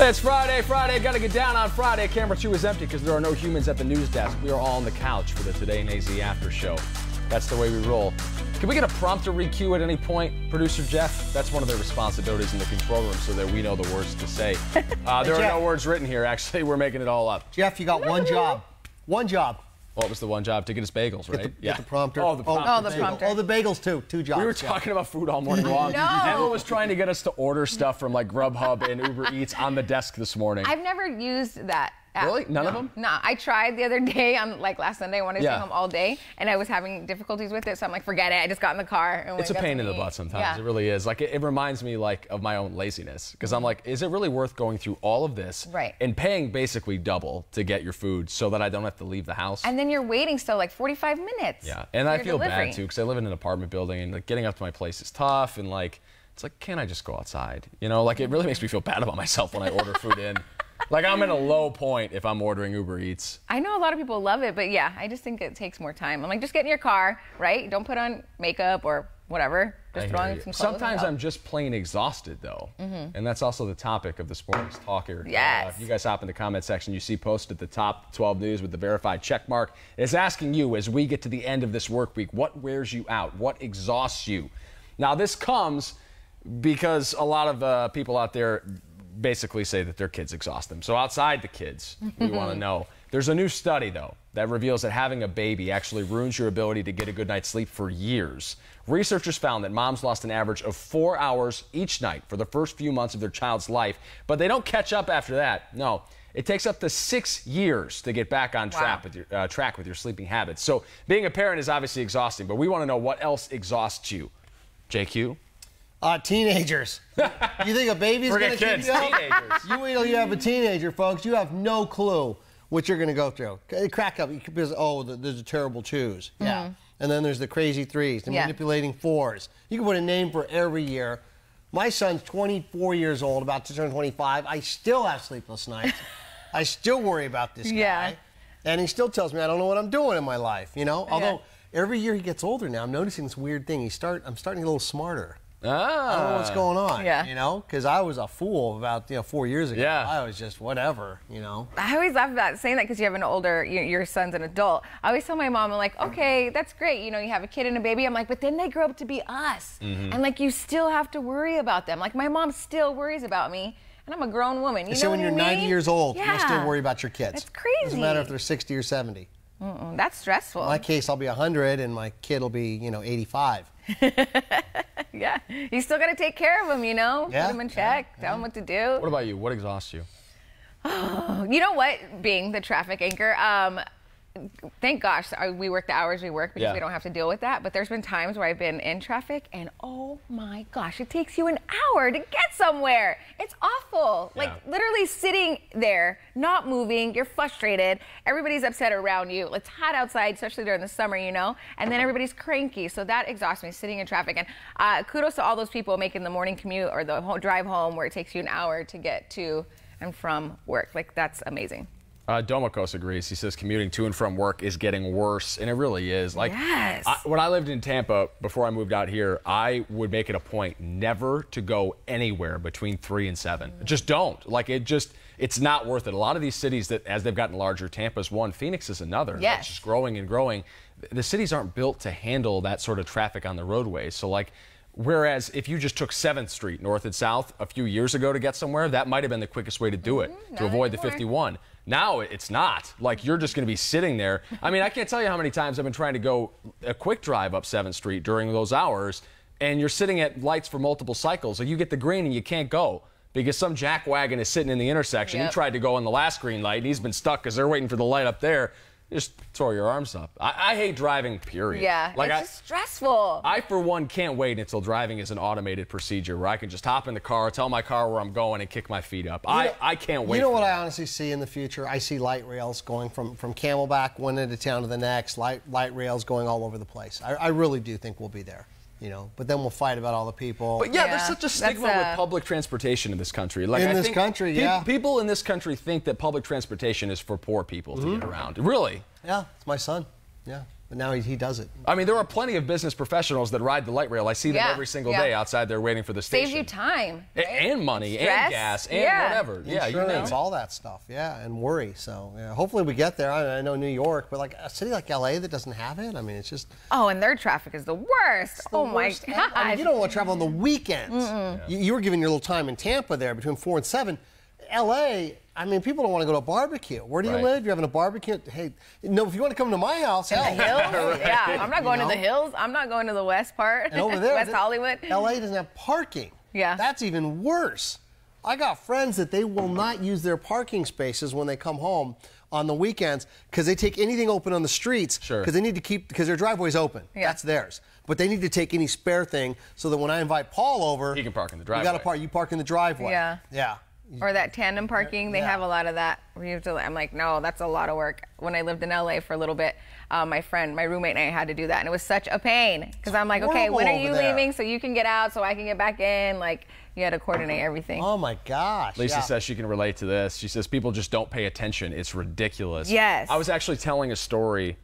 It's Friday. Gotta get down on Friday. Camera 2 is empty because there are no humans at the news desk. We are all on the couch for the Today in AZ After Show. That's the way we roll. Can we get a prompter re-cue at any point, producer Jeff? That's one of their responsibilities in the control room so that we know the words to say. There are no words written here, actually. We're making it all up. Jeff, you got one job. One job. What was the one job? To get us bagels, right? Get the prompter. Oh, the prompter. The prompter. Oh, the bagels, too. Two jobs. We were talking about food all morning long. Emma was trying to get us to order stuff from like Grubhub and Uber Eats on the desk this morning. I've never used that app. Really? None of them? No, I tried the other day on like last Sunday when I was home all day and I was having difficulties with it, so I'm like, forget it. I just got in the car and it's a pain in the butt sometimes. It really is. Like it reminds me like of my own laziness because I'm like, is it really worth going through all of this and paying basically double to get your food so that I don't have to leave the house? And then you're waiting still like 45 minutes. Yeah, and I feel bad too because I live in an apartment building and like getting up to my place is tough and like it's like, can't I just go outside? You know, like it really makes me feel bad about myself when I order food in. Like I'm at a low point if I'm ordering Uber Eats. I know a lot of people love it, but yeah, I just think it takes more time. I'm like, just get in your car, right? Don't put on makeup or whatever. Just throw on some clothes. Sometimes I'm just plain exhausted though. And that's also the topic of this morning's talk here. Yes. If you guys hop in the comment section, you see posted at the top 12 news with the verified check mark. It's asking you as we get to the end of this work week, what wears you out? What exhausts you? Now this comes because a lot of people out there basically say that their kids exhaust them. So outside the kids, we want to know. There's a new study, though, that reveals that having a baby actually ruins your ability to get a good night's sleep for years. Researchers found that moms lost an average of 4 hours each night for the first few months of their child's life, but they don't catch up after that. No, it takes up to 6 years to get back on track with your sleeping habits. So being a parent is obviously exhausting, but we want to know what else exhausts you. JQ? Teenagers. You think a baby's going to keep you up? Teenagers. You wait till you have a teenager, folks. You have no clue what you're going to go through. Crack up because, there's a terrible twos. Yeah. And then there's the crazy threes, the manipulating fours. You can put a name for every year. My son's 24 years old, about to turn 25. I still have sleepless nights. I still worry about this guy. And he still tells me I don't know what I'm doing in my life, you know? Although every year he gets older now, I'm noticing this weird thing. I'm starting to get a little smarter. I don't know what's going on, you know, because I was a fool about 4 years ago. I was just whatever, you know. I always laugh about saying that because you have an older, your son's an adult. I always tell my mom, I'm like, okay, that's great, you know, you have a kid and a baby. I'm like, but then they grow up to be us, and like you still have to worry about them. Like my mom still worries about me. And I'm a grown woman. You know when you're 90 years old, you'll still worry about your kids. That's crazy. Doesn't matter if they're 60 or 70. That's stressful. In my case, I'll be 100 and my kid will be, 85. Yeah, you still got to take care of them, you know? Put them in check, tell them what to do. What about you? What exhausts you? You know what? Being the traffic anchor, thank gosh we work the hours we work because we don't have to deal with that. But there's been times where I've been in traffic and oh my gosh, it takes you an hour to get somewhere. It's awful. Like literally sitting there, not moving, you're frustrated. Everybody's upset around you. It's hot outside, especially during the summer, you know, and then everybody's cranky. So that exhausts me, sitting in traffic. And kudos to all those people making the morning commute or the drive home where it takes you an hour to get to and from work. Like that's amazing. Domokos agrees. He says commuting to and from work is getting worse, and it really is. Like, when I lived in Tampa before I moved out here, I would make it a point never to go anywhere between 3 and 7. Just don't. Like, it's not worth it. A lot of these cities that, as they've gotten larger, Tampa's one, Phoenix is another. It's just growing and growing. The cities aren't built to handle that sort of traffic on the roadways. So, like, whereas if you just took 7th Street north and south a few years ago to get somewhere, that might have been the quickest way to do it, to avoid the 51. Now it's not. Like, you're just going to be sitting there. I mean, I can't tell you how many times I've been trying to go a quick drive up 7th Street during those hours, and you're sitting at lights for multiple cycles. So you get the green and you can't go because some jackwagon is sitting in the intersection. He tried to go on the last green light, and he's been stuck because they're waiting for the light up there. Just throw your arms up. I hate driving, period. Yeah, like it's just stressful. I, for one, can't wait until driving is an automated procedure where I can just hop in the car, tell my car where I'm going, and kick my feet up. I can't wait. You know what I honestly see in the future? I see light rails going from Camelback one end of town to the next, light rails going all over the place. I really do think we'll be there. You know, but then we'll fight about all the people. But there's such a stigma with public transportation in this country. Like, in this country, people in this country think that public transportation is for poor people to get around. Really? Yeah, it's my son. Yeah. But now he does it. I mean, there are plenty of business professionals that ride the light rail. I see them every single day outside there waiting for the station. Saves you time. Right? And money, stress, and gas, and whatever. Yeah, you name all that stuff. Yeah, and worry. So hopefully we get there. I know New York, but like a city like LA that doesn't have it, I mean, it's just. Oh, and their traffic is the worst. My God. I mean, you don't want to travel on the weekends. You were giving your little time in Tampa there between 4 and 7. LA, I mean, people don't want to go to a barbecue. Where do you live? You're having a barbecue? Hey, no, if you want to come to my house, hell. The hills? Yeah, I'm not going to the hills. I'm not going to the west part. And over there, West Hollywood. LA doesn't have parking. Yeah. That's even worse. I got friends that they will not use their parking spaces when they come home on the weekends because they take anything open on the streets because they need to keep, because their driveway's open. Yeah. That's theirs. But they need to take any spare thing so that when I invite Paul over, he can park in the driveway. You park in the driveway. Yeah. Yeah. Or that tandem parking, they have a lot of that. I'm like, no, that's a lot of work. When I lived in LA for a little bit, my roommate and I had to do that, and it was such a pain because I'm like, okay, when are you leaving so you can get out so I can get back in? Like, you had to coordinate everything. Oh my gosh. Lisa says she can relate to this. She says people just don't pay attention. It's ridiculous. Yes. I was actually telling a story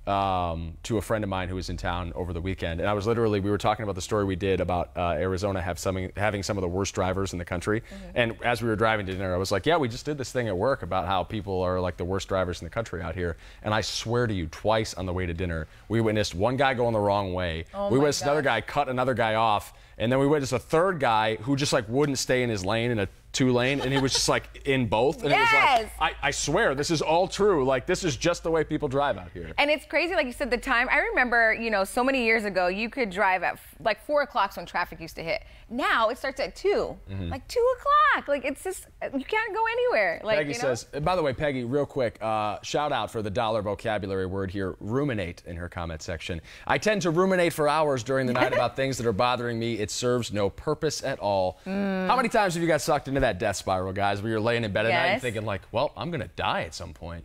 to a friend of mine who was in town over the weekend, and we were talking about the story we did about Arizona having some of the worst drivers in the country. And as we were driving to dinner, I was like, yeah, we just did this thing at work about how people are like the worst drivers in the country out here. And I swear to you, twice on the way to dinner, we witnessed one guy going the wrong way. We witnessed another guy cut another guy off, and then we witnessed a third guy who just like wouldn't stay in his lane in a 2-lane, and he was just like in both. And it was like, I swear, this is all true. Like, this is just the way people drive out here. And it's crazy, like you said, the time. I remember, so many years ago, you could drive at like 4 o'clock when traffic used to hit. Now it starts at 2, like 2 o'clock. Like, it's just, you can't go anywhere. Like, Peggy says, by the way, Peggy, real quick, shout out for the dollar vocabulary word here, ruminate, in her comment section. I tend to ruminate for hours during the night about things that are bothering me. It serves no purpose at all. How many times have you got sucked into that death spiral, guys, where you're laying in bed at night and thinking like, well, I'm going to die at some point.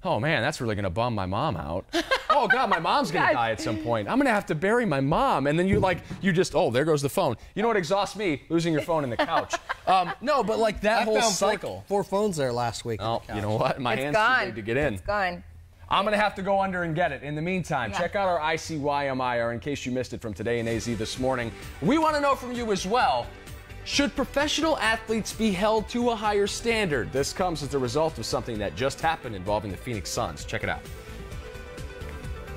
Oh, man, that's really going to bum my mom out. Oh, God, my mom's going to die at some point. I'm going to have to bury my mom. And then oh, there goes the phone. You know what exhausts me? Losing your phone in the couch. No, but like that whole cycle. Four phones there last week. Oh, you know what? My hand's too big to get in. It's gone. I'm going to have to go under and get it. In the meantime, check out our ICYMIR in case you missed it from Today in AZ this morning. We want to know from you as well. Should professional athletes be held to a higher standard? This comes as a result of something that just happened involving the Phoenix Suns. Check it out.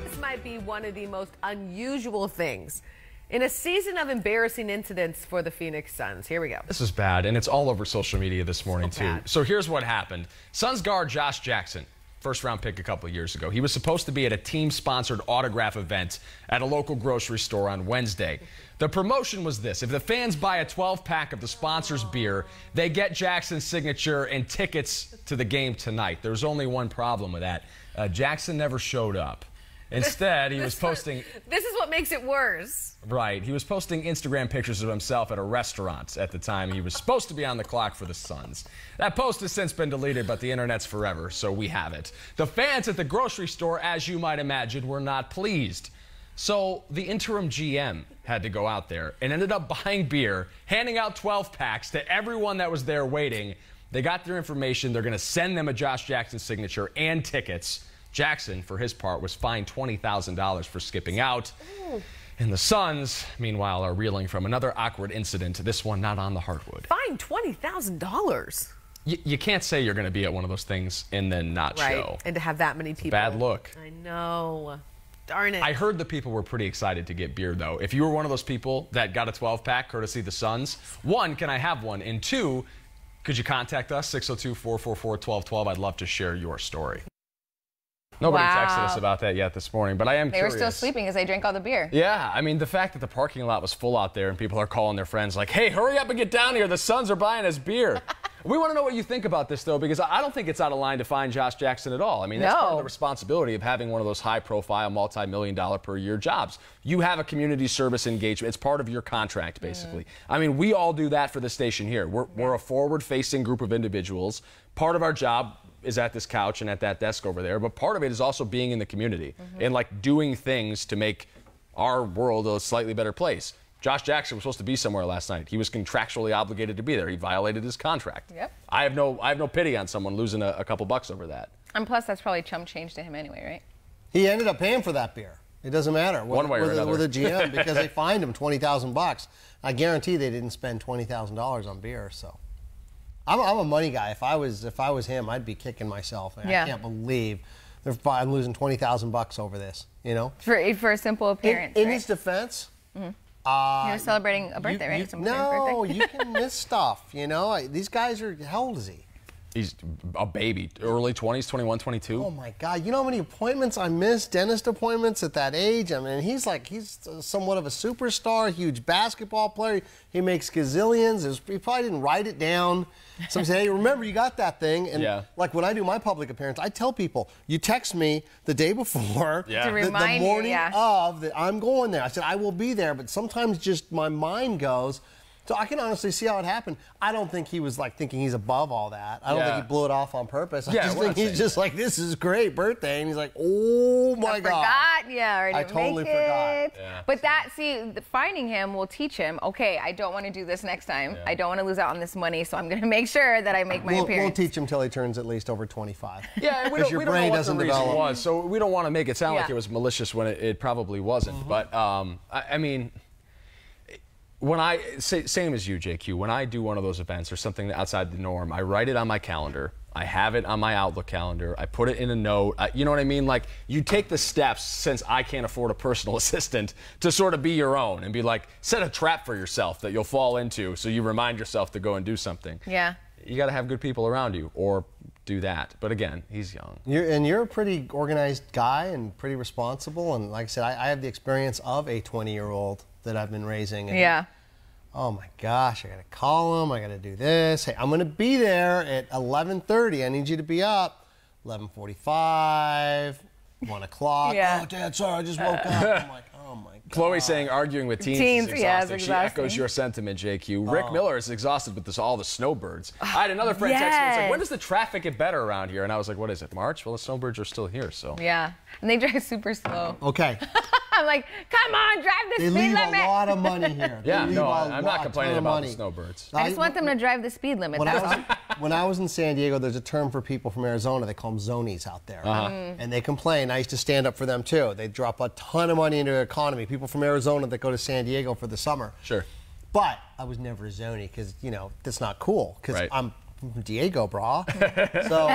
This might be one of the most unusual things in a season of embarrassing incidents for the Phoenix Suns. Here we go. This is bad, and it's all over social media this morning, too. So here's what happened. Suns guard Josh Jackson, first-round pick a couple of years ago. He was supposed to be at a team-sponsored autograph event at a local grocery store on Wednesday. The promotion was this: if the fans buy a 12-pack of the sponsor's beer, they get Jackson's signature and tickets to the game tonight. There's only one problem with that. Jackson never showed up. Instead, he was posting... This is what makes it worse. Right. He was posting Instagram pictures of himself at a restaurant at the time he was supposed to be on the clock for the Suns. That post has since been deleted, but the internet's forever, so we have it. The fans at the grocery store, as you might imagine, were not pleased. So the interim GM had to go out there and ended up buying beer, handing out 12-packs to everyone that was there waiting. They got their information. They're going to send them a Josh Jackson signature and tickets. Jackson, for his part, was fined $20,000 for skipping out. Ooh. And the Suns, meanwhile, are reeling from another awkward incident, this one not on the hardwood. Fined $20,000? You can't say you're going to be at one of those things and then not show. And to have that many people. Bad look. I know. Darn it. I heard the people were pretty excited to get beer, though. If you were one of those people that got a 12-pack courtesy the Suns, 1, can I have one? And 2, could you contact us, 602-444-1212? I'd love to share your story. Nobody texted us about that yet this morning, but I am curious. They were still sleeping as they drank all the beer. Yeah, I mean, the fact that the parking lot was full out there and people are calling their friends like, hey, hurry up and get down here. The Suns are buying us beer. We want to know what you think about this, though, because I don't think it's out of line to fine Josh Jackson at all. I mean, that's part of the responsibility of having one of those high-profile, multi-million-dollar-per-year jobs. You have a community service engagement. It's part of your contract, basically. I mean, we all do that for the station here. We're a forward-facing group of individuals. Part of our job is at this couch and at that desk over there, but part of it is also being in the community and like doing things to make our world a slightly better place. Josh Jackson was supposed to be somewhere last night. He was contractually obligated to be there. He violated his contract. Yep. I have no pity on someone losing a couple bucks over that. And plus, that's probably chump change to him anyway, right? He ended up paying for that beer. It doesn't matter. One way or another. With a GM, because they fined him $20,000. I guarantee they didn't spend $20,000 on beer. So, I'm a money guy. If I was him, I'd be kicking myself. I can't believe I'm losing $20,000 over this. You know, for a simple appearance. In his defense, he was celebrating a birthday, right? No, you can miss stuff. You know, these guys are. How old is he? He's a baby, early 20s, 21, 22. Oh my God! You know how many appointments I missed, dentist appointments at that age. I mean, he's somewhat of a superstar, huge basketball player. He makes gazillions. He probably didn't write it down. Somebody said, "Hey, remember you got that thing?" And like when I do my public appearance, I tell people, "You text me the day before, to remind the morning you, of that I'm going there." I said, "I will be there," but sometimes just my mind goes. So I can honestly see how it happened. I don't think he was thinking he's above all that. I don't think he blew it off on purpose. I just think he's just like, this is great birthday. And he's like, oh my God. I forgot. Yeah, I totally forgot. Yeah. But finding him will teach him, okay, I don't want to do this next time. I don't want to lose out on this money, so I'm going to make sure that I make my appearance. We'll teach him till he turns at least over 25. Yeah, we don't know what the reason was, so we don't want to make it sound like it was malicious when it probably wasn't. But, I mean... same as you, JQ, when I do one of those events or something outside the norm, I write it on my calendar. I have it on my Outlook calendar. I put it in a note. You know what I mean? Like, you take the steps, since I can't afford a personal assistant, to sort of be your own and be like, set a trap for yourself that you'll fall into so you remind yourself to go and do something. Yeah. You got to have good people around you, or do that. But again, he's young. You're a pretty organized guy and pretty responsible. And like I said, I have the experience of a 20-year-old that I've been raising. And, oh my gosh, I got to call him. I got to do this. Hey, I'm going to be there at 11:30. I need you to be up. 11:45, 1 o'clock. Oh, Dad, sorry, I just woke up. I'm like, oh my God. Chloe saying arguing with teens is exhausting. She echoes your sentiment, JQ. Rick Miller is exhausted with all the snowbirds. I had another friend text me and say, when does the traffic get better around here? And I was like, what is it, March? Well, the snowbirds are still here, so. Yeah, and they drive super slow. Okay. I'm like, come on, drive the speed limit. They leave a lot of money here. Yeah, no, I'm not complaining about the snowbirds. I just want them to drive the speed limit. When I was in San Diego, there's a term for people from Arizona. They call them zonies out there. And they complain. I used to stand up for them, too. They drop a ton of money into the economy. People from Arizona that go to San Diego for the summer. Sure. But I was never a zonie because, you know, that's not cool because I'm from Diego, brah. So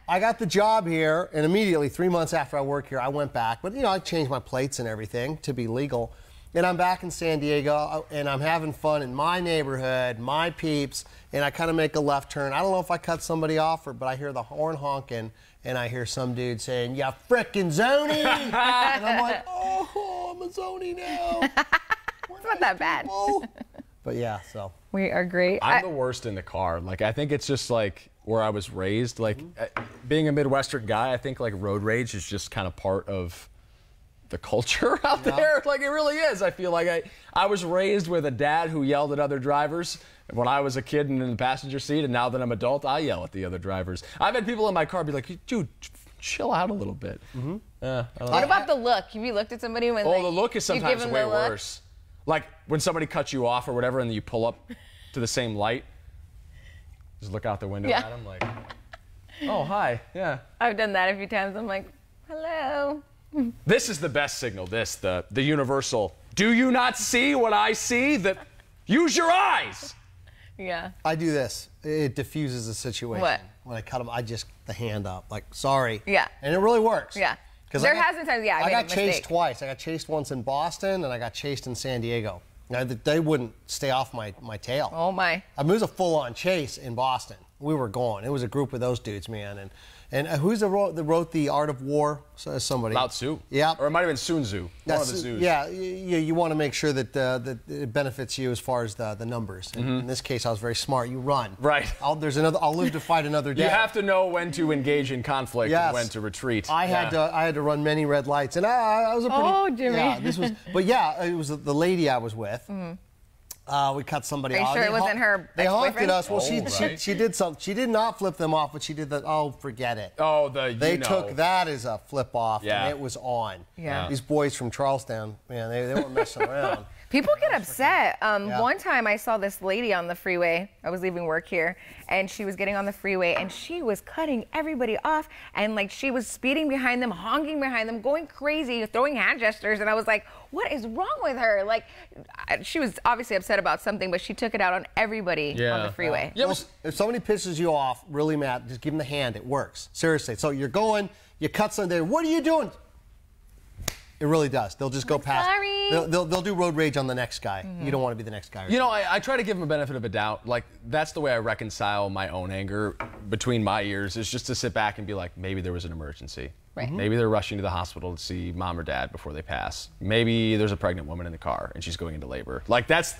I got the job here, and immediately, 3 months after I worked here, I went back. But, you know, I changed my plates and everything to be legal. And I'm back in San Diego, and I'm having fun in my neighborhood, my peeps, and I kind of make a left turn. I don't know if I cut somebody off, but I hear the horn honking, and I hear some dude saying, "Ya frickin' zonie!" And I'm like, oh, I'm a zonie now. It's not that bad. But yeah, so. We are great. I'm the worst in the car. Like, I think it's just like where I was raised. Like, being a Midwestern guy, I think like road rage is just kind of part of the culture out there. Like, it really is. I feel like I was raised with a dad who yelled at other drivers when I was a kid and in the passenger seat, and now that I'm adult, I yell at the other drivers. I've had people in my car be like, dude, chill out a little bit. What about the look? Have you looked at somebody when the look is sometimes way worse. Like when somebody cuts you off or whatever and then you pull up to the same light, just look out the window at them like, oh, hi, yeah. I've done that a few times. I'm like, hello. This is the best signal, the universal, do you not see what I see? Use your eyes. Yeah. I do this. It diffuses the situation. What? When I cut them, I just the hand up, like, sorry. Yeah. And it really works. Yeah. There has been times, I got chased twice. I got chased once in Boston, and I got chased in San Diego. Now, they wouldn't stay off my tail. Oh, my. I mean, it was a full-on chase in Boston. We were going. It was a group of those dudes, man. And who's that wrote The Art of War? Somebody. Lao Tzu. Yeah. Or it might have been Sun Tzu. One of theZus. Yeah, you want to make sure that it benefits you as far as the numbers. In this case, I was very smart. You run. Right. I'll live to fight another day. You have to know when to engage in conflict and when to retreat. I had to run many red lights, and I was a pretty. Oh, Jimmy. Yeah, it was the lady I was with. We cut somebody off. Are you sure it wasn't her They honked at us. Well, right. she did something. She did not flip them off, but she did forget it. Oh, they took that as a flip off, Yeah. and it was on. Yeah. These boys from Charlestown, man, they weren't messing around. People get upset. One time I saw this lady on the freeway. I was leaving work here, and she was getting on the freeway, and she was cutting everybody off, and like she was speeding behind them, honking behind them, going crazy, throwing hand gestures, and I was like, what is wrong with her? Like, she was obviously upset about something, but she took it out on everybody on the freeway. Yeah, well, if somebody pisses you off, really mad, just give them the hand. It works. Seriously. So you're going, you cut somebody. What are you doing? It really does. They'll just go past. Sorry. They'll do road rage on the next guy. You don't want to be the next guy. You know, I try to give them a benefit of a doubt. Like, that's the way I reconcile my own anger between my ears, is just to sit back and be like, maybe there was an emergency. Right. Maybe they're rushing to the hospital to see mom or dad before they pass. Maybe there's a pregnant woman in the car and she's going into labor. Like, that's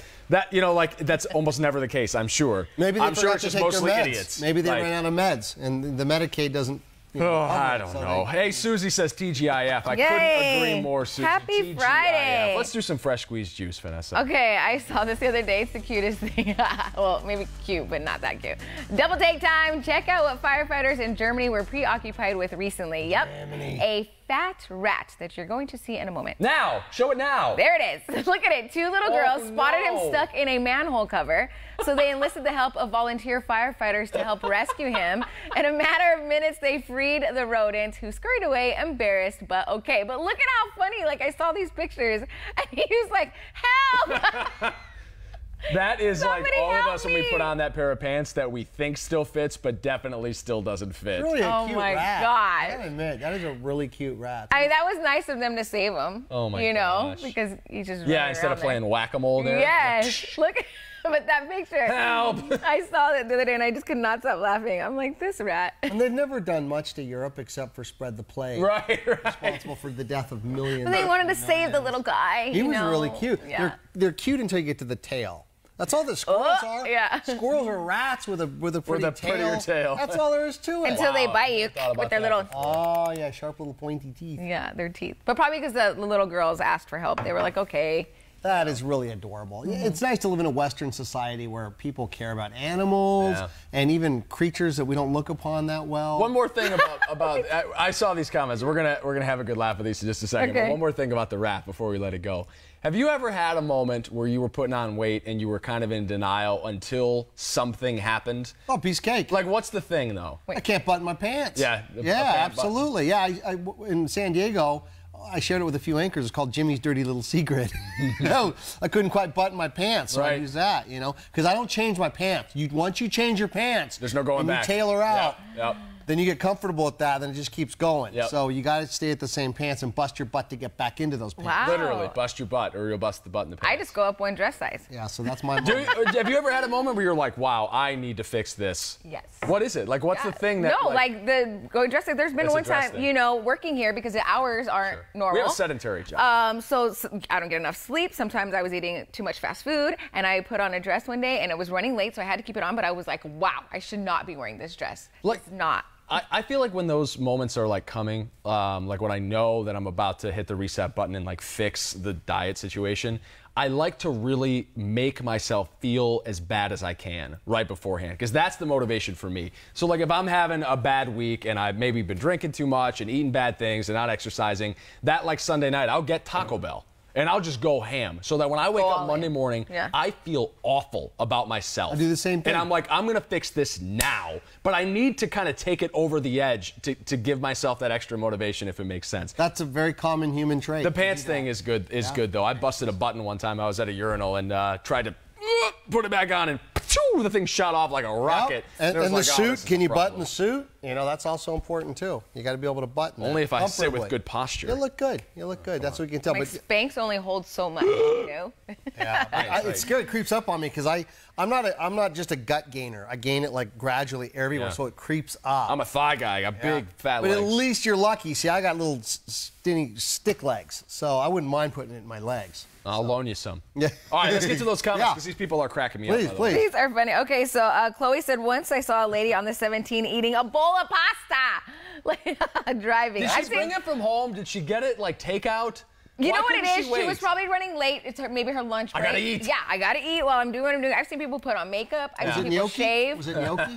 almost never the case, I'm sure. Maybe they I'm sure forgot it's to just take mostly their meds. idiots. Maybe they ran out of meds and the Medicaid doesn't. I don't know. Hey, Susie says TGIF. I couldn't agree more, Susie. Happy TGIF. Friday. Let's do some fresh squeezed juice, Vanessa. Okay, I saw this the other day. It's the cutest thing. Well, maybe cute, but not that cute. Double take time. Check out what firefighters in Germany were preoccupied with recently. Yep. Germany. A fat rat that you're going to see in a moment. Now, show it now. There it is. Look at it. Two little girls spotted him stuck in a manhole cover. So they enlisted the help of volunteer firefighters to help rescue him. In a matter of minutes, they freed the rodent, who scurried away embarrassed, but okay. But look at how funny. Like, I saw these pictures and he was like, help! That is Somebody like all of help us when we me. put on that pair of pants that we think still fits, but definitely still doesn't fit. Really a Oh cute my rat. God. I gotta admit, that is a really cute rat. I mean, that was nice of them to save him. Oh my You know, gosh. because he just Yeah, running instead of around playing there. whack-a-mole there. Yes. Look at but that picture. Help. I saw it the other day and I just could not stop laughing. I'm like, this rat. And they've never done much to Europe except for spread the plague. Right. Responsible for the death of millions. They wanted to save the little guy. He you was know? really cute. Yeah. They're cute until you get to the tail. That's all the squirrels are. yeah. Squirrels are rats with a pretty a prettier tail. That's all there is to it. Until they bite you with their little, Oh yeah, sharp little pointy teeth. yeah, their teeth. But probably because the little girls asked for help. They were like, okay. That is really adorable. It's nice to live in a Western society where people care about animals and even creatures that we don't look upon that well. One more thing about I saw these comments. We're gonna have a good laugh at these in just a second. Okay. But one more thing about the rat before we let it go. Have you ever had a moment where you were putting on weight and you were kind of in denial until something happened? Oh, piece of cake. Like, what's the thing though? I can't button my pants. Yeah, a Yeah, pant absolutely. Yeah, in San Diego, I shared it with a few anchors. It's called Jimmy's Dirty Little Secret. No, I couldn't quite button my pants, so I Right. use that, because I don't change my pants. Once you change your pants, There's no going and back. you tailor out, Yep. then you get comfortable with that, then it just keeps going. Yep. So you got to stay at the same pants and bust your butt to get back into those pants. Wow. Literally, bust your butt or you'll bust the butt in the pants. I just go up one dress size. Yeah, so that's my Have you ever had a moment where you're like, wow, I need to fix this? Yes. What is it? Like, what's the thing that... No, like the go dress size. There's been It's a one dress time, thing. working here because the hours aren't normal. We have a sedentary job. So I don't get enough sleep. Sometimes I was eating too much fast food, and I put on a dress one day, and it was running late, so I had to keep it on. But I was like, wow, I should not be wearing this dress. Like- It's not. I feel like when those moments are like coming, like when I know that I'm about to hit the reset button and like fix the diet situation, I like to really make myself feel as bad as I can right beforehand, because that's the motivation for me. So like if I'm having a bad week and I've maybe been drinking too much and eating bad things and not exercising, that like Sunday night, I'll get Taco Bell. And I'll just go ham so that when I wake up Monday morning, I feel awful about myself. I do the same thing. And I'm like, I'm going to fix this now. But I need to kind of take it over the edge to give myself that extra motivation, if it makes sense. That's a very common human trait. The pants thing is good, though. I busted a button one time. I was at a urinal and tried to put it back on, and the thing shot off like a rocket. And it was the like, suit, this is can a you problem. button the suit? That's also important too. You got to be able to button Only that if I sit with comfortably. good posture. You look good. You look good. That's what you can tell. My But Spanx only holds so much, yeah, it's scary. It creeps up on me because I'm not just a gut gainer. I gain it like gradually everywhere, so it creeps up. I'm a thigh guy. I got big, fat But legs. at least you're lucky. See, I got little skinny stick legs, so I wouldn't mind putting it in my legs. I'll loan you some. Yeah. All right, let's get to those comments Yeah. because these people are cracking me up. Please, by the way. please. These are funny. Okay, so Chloe said, once I saw a lady on the 17 eating a bowl of pasta, like driving. Did she bring it from home? Did she get it like takeout? You Why know what it couldn't is? She wait? was probably running late. It's maybe her lunch break. I gotta eat. Yeah, I gotta eat while I'm doing what I'm doing. I've seen people put on makeup. I've seen people shave. Was it gnocchi?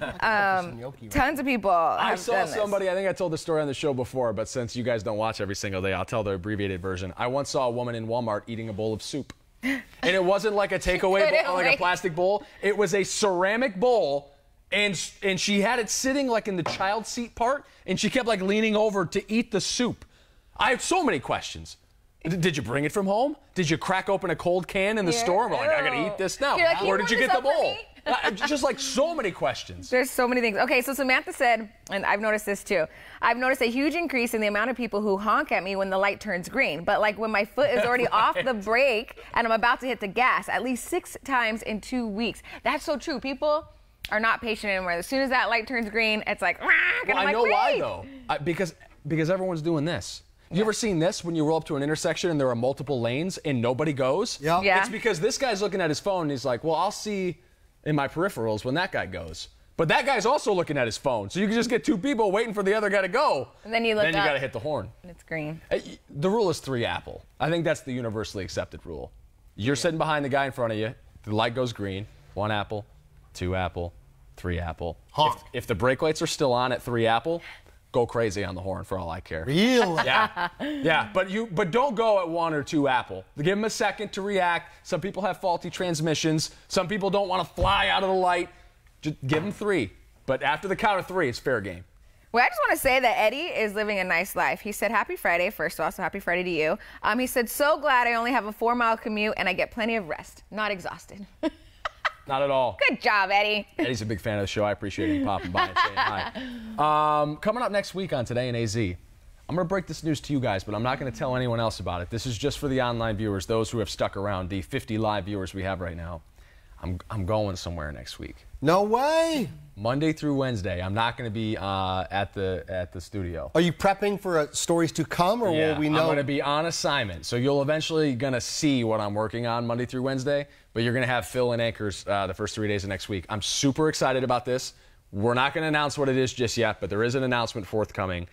Gnocchi, Tons of people I have saw done this. somebody, I think I told the story on the show before, but since you guys don't watch every single day, I'll tell the abbreviated version. I once saw a woman in Walmart eating a bowl of soup. And it wasn't like a takeaway bowl, like a plastic bowl. It was a ceramic bowl, and she had it sitting like in the child seat part, and she kept like leaning over to eat the soup. I have so many questions. Did you bring it from home? Did you crack open a cold can in the store? I'm like, I gotta eat this now. Like, or did you get the bowl? Just like so many questions. There's so many things. Okay, so Samantha said, and I've noticed this too, I've noticed a huge increase in the amount of people who honk at me when the light turns green. But like when my foot is already off the brake and I'm about to hit the gas, at least 6 times in 2 weeks. That's so true. People are not patient anymore. As soon as that light turns green, it's like, well, I know why though. Because everyone's doing this. You ever seen this when you roll up to an intersection and there are multiple lanes and nobody goes? Yeah. It's because this guy's looking at his phone and he's like, well, I'll see in my peripherals when that guy goes. But that guy's also looking at his phone. So you can just get 2 people waiting for the other guy to go. And then you look up. Then you got to hit the horn. And it's green. The rule is 3 apple. I think that's the universally accepted rule. You're sitting behind the guy in front of you. The light goes green. 1 apple, 2 apple, 3 apple. Honk. If the brake lights are still on at 3 apple, go crazy on the horn for all I care. Really? Yeah. But don't go at 1 or 2 apple. Give them a second to react. Some people have faulty transmissions. Some people don't want to fly out of the light. Just give them 3. But after the count of 3, it's fair game. Well, I just want to say that Eddie is living a nice life. He said, happy Friday, first of all, so happy Friday to you. He said, so glad I only have a 4-mile commute and I get plenty of rest. Not exhausted. Not at all. Good job, Eddie. Eddie's a big fan of the show. I appreciate him popping by and saying hi. Coming up next week on Today in AZ, I'm going to break this news to you guys, but I'm not going to tell anyone else about it. This is just for the online viewers, those who have stuck around, the 50 live viewers we have right now. I'm going somewhere next week. No way. Monday through Wednesday. I'm not going to be at the studio. Are you prepping for stories to come, or will we know? I'm going to be on assignment, so you'll eventually going to see what I'm working on Monday through Wednesday. But you're going to have Phil and anchors the first 3 days of next week. I'm super excited about this. We're not going to announce what it is just yet, but there is an announcement forthcoming.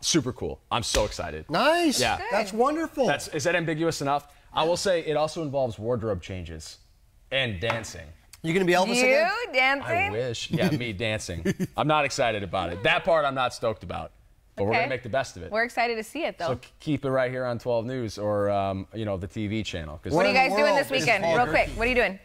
Super cool. I'm so excited. Nice. Yeah. Good. That's wonderful. Is that ambiguous enough? I will say it also involves wardrobe changes and dancing. You going to be Elvis again? You dancing? I wish. Yeah, me dancing. I'm not excited about it. That part I'm not stoked about. But we're going to make the best of it. We're excited to see it, though. So keep it right here on 12 News or, the TV channel. What are you guys doing this weekend? Real quick, what are you doing?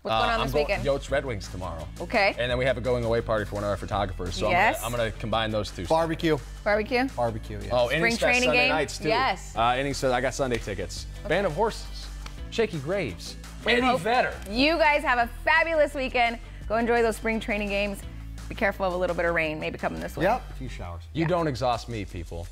What's going on this weekend? Yotes Red Wings tomorrow. Okay. And then we have a going away party for one of our photographers. So I'm going to combine those two. Barbecue. Barbecue? Barbecue, yeah. Oh, Spring training Sunday game? nights, too. Yes. Innings says I got Sunday tickets. Okay. Band of Horses. Shaky Graves. Eddie Vedder. You guys have a fabulous weekend. Go enjoy those spring training games. Be careful of a little bit of rain maybe coming this way. Yep. A few showers. You don't exhaust me, people.